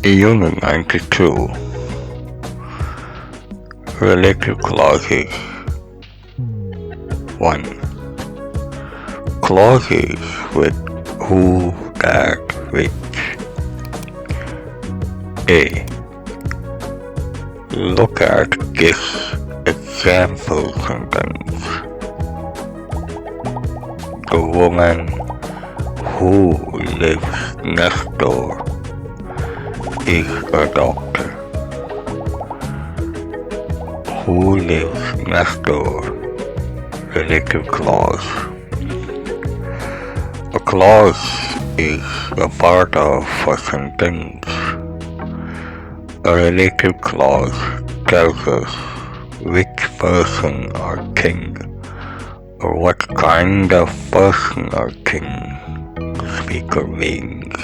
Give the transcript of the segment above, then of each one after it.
Unit 92 Relative clauses 1. Clauses with who, that, which. A. Look at this example sentence. The woman who lives next door is a doctor. Who lives next door? Relative clause. A clause is a part of a sentence. A relative clause tells us which person or king or what kind of person or king speaker means.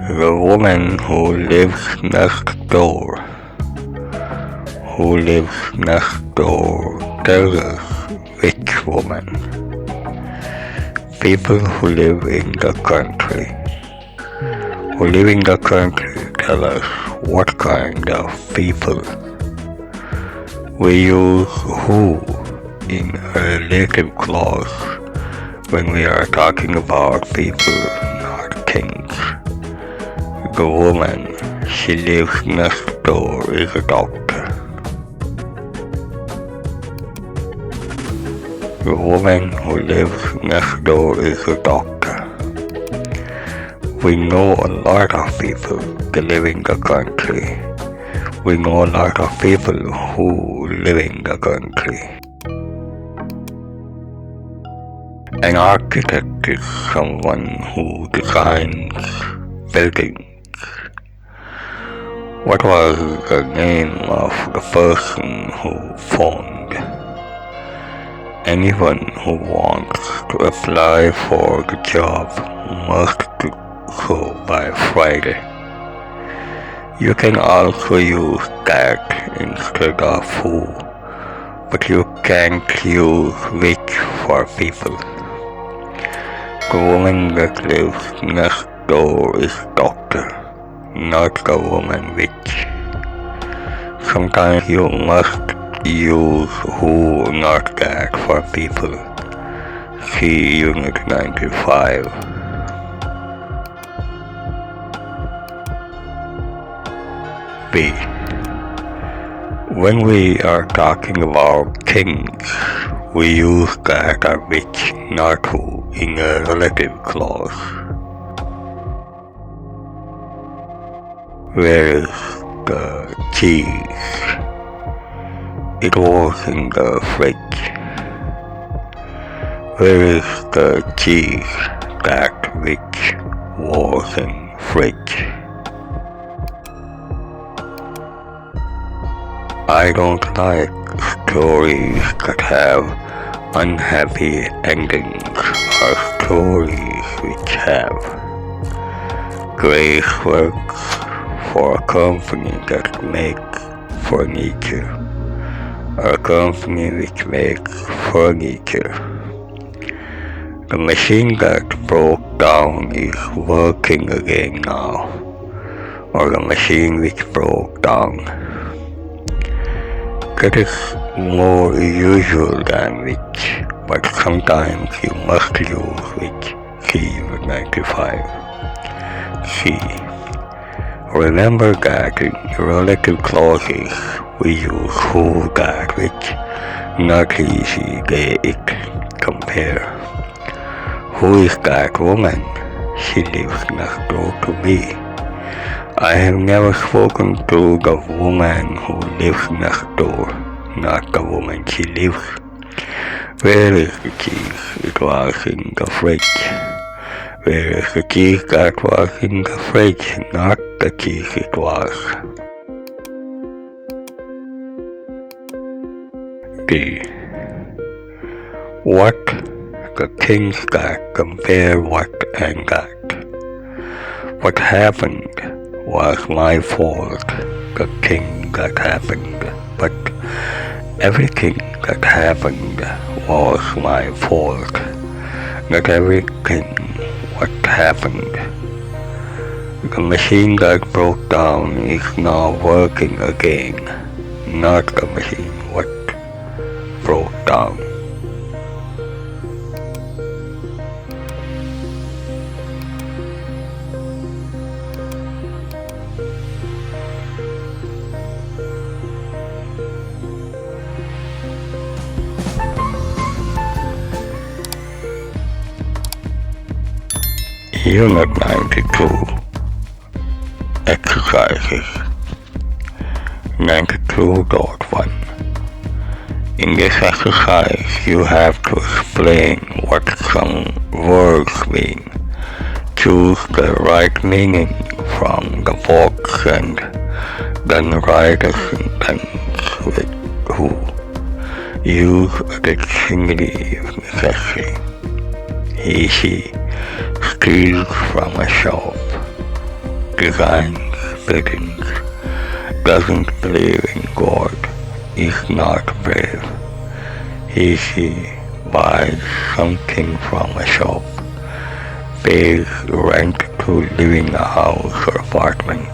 The woman who lives next door. Who lives next door tells us which woman. People who live in the country. Who live in the country tell us what kind of people. We use who in a relative clause when we are talking about people, not kings. The woman, she lives next door, is a doctor. The woman who lives next door is a doctor. We know a lot of people that live in the country. We know a lot of people who live in the country. An architect is someone who designs buildings. What was the name of the person who phoned? Anyone who wants to apply for the job must do so by Friday. You can also use that instead of who, but you can't use which for people. The woman that lives next door is doctor, not the woman which. Sometimes you must use who, not that for people. See Unit 95. B. When we are talking about kings, we use that or which, not who, in a relative clause. Where is the cheese? It was in the fridge. Where is the cheese? That which was in fridge. I don't like stories that have unhappy endings or stories which have. Grace works for a company that makes furniture, or a company which makes furniture. The machine that broke down is working again now, or the machine which broke down. That is more usual than which, but sometimes you must use which. See Unit 95. C. Remember that in relative clauses we use who, that, which, not easy, they, it, compare. Who is that woman? She lives next door to me. I have never spoken to the woman who lives next door, not the woman she lives. Where is the cheese? It was in the fridge. Where is the cheese that was in the fridge, not the cheese it was? D. What? The things that compare what and that. What happened was my fault, the thing that happened, but everything that happened was my fault. Not everything what happened The machine that broke down is now working again, not the machine what broke down. Unit 92. Exercises 92.1. In this exercise, you have to explain what some words mean. Choose the right meaning from the box and then write a sentence with who. Use a dictionary if necessary. She steals from a shop, designs buildings, doesn't believe in God, is not brave. She buys something from a shop, pays rent to live in a house or apartment,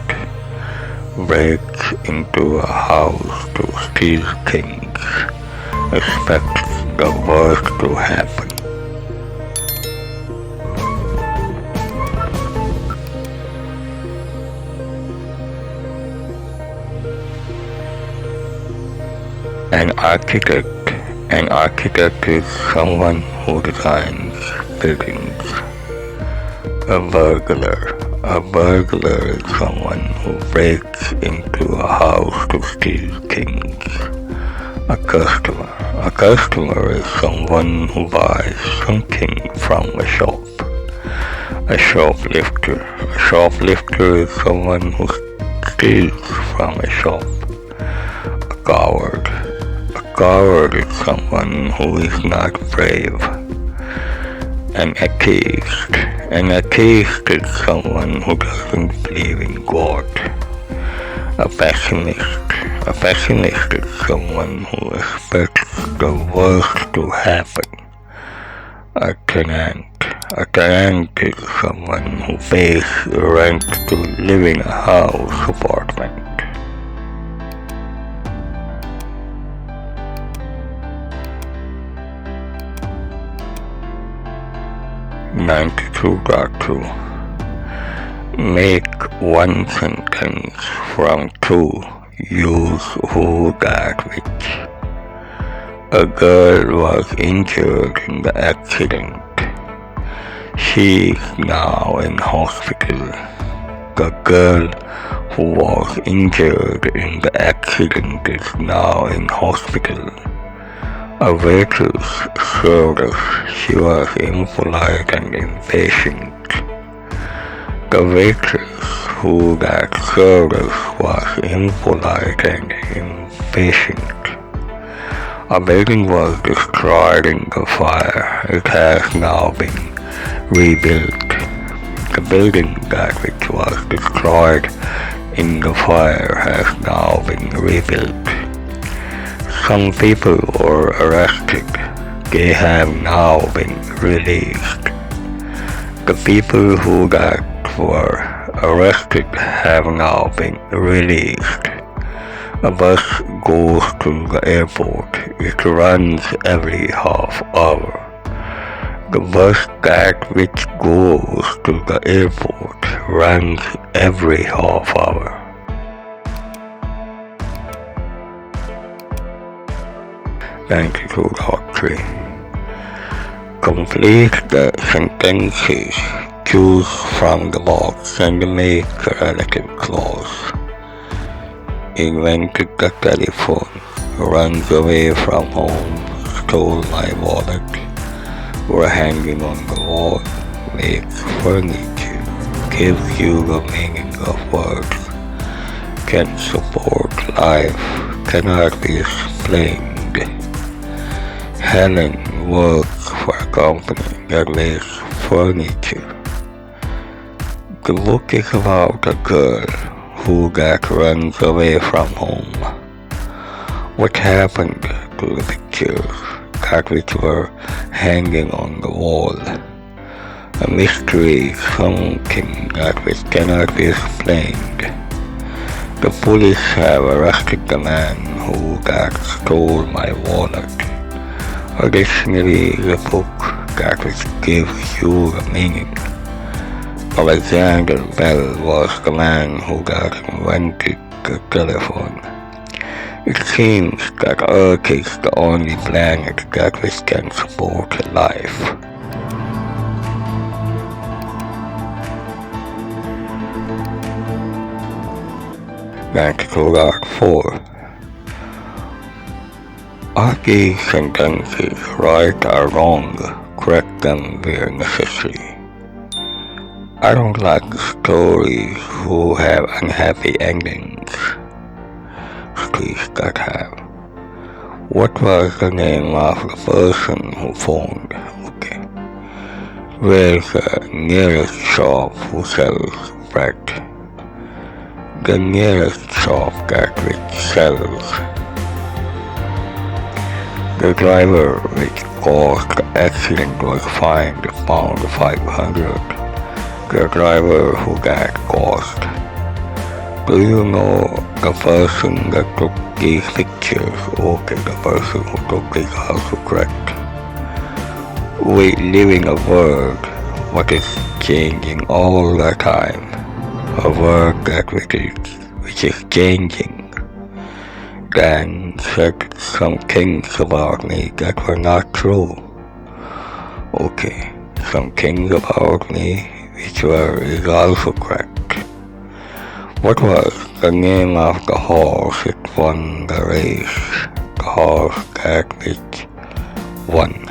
breaks into a house to steal things, expects the worst to happen. An architect is someone who designs buildings. A burglar is someone who breaks into a house to steal things. A customer is someone who buys something from a shop. A shoplifter is someone who steals from a shop. A coward is someone who is not brave. An atheist is someone who doesn't believe in God. A pessimist is someone who expects the worst to happen. A tenant is someone who pays rent to live in a house apartment. (92.2) Make one sentence from two. Use who, that, which. A girl was injured in the accident. She is now in hospital. The girl who was injured in the accident is now in hospital. A waitress served us. She was impolite and impatient. The waitress who got served us was impolite and impatient. A building was destroyed in the fire. It has now been rebuilt. The building that which was destroyed in the fire has now been rebuilt. Some people were arrested. They have now been released. The people who were arrested have now been released. A bus goes to the airport. It runs every half hour. The bus that which goes to the airport runs every half hour. (92.3) Complete the sentences. Choose from the box and make a relative clause. Invented the telephone. Runs away from home. Stole my wallet. Were hanging on the wall. Makes furniture. Gives you the meaning of words. Can support life. Cannot be explained. Helen works for a company that makes furniture. The book is about a girl who runs away from home. What happened to the pictures that which were hanging on the wall? A mystery, something that which cannot be explained. The police have arrested the man who that stole my wallet. Additionally, the book that which gives you the meaning. Alexander Bell was the man who that invented the telephone. It seems that Earth is the only planet that which can support life. Article 4. Are these sentences right or wrong? Correct them where necessary. I don't like stories who have unhappy endings. Please that have. What was the name of the person who phoned? Okay. Where's the nearest shop who sells bread? The nearest shop that which sells. The driver which caused the accident was fined pound 500. The driver who got caused. Do you know the person that took these pictures? Okay, the person who took these also correct. We live in a world what is changing all the time. A world that which is changing. Dan said some things about me that were not true. Okay, some things about me which were is also correct. What was the name of the horse that won the race? The horse that which won.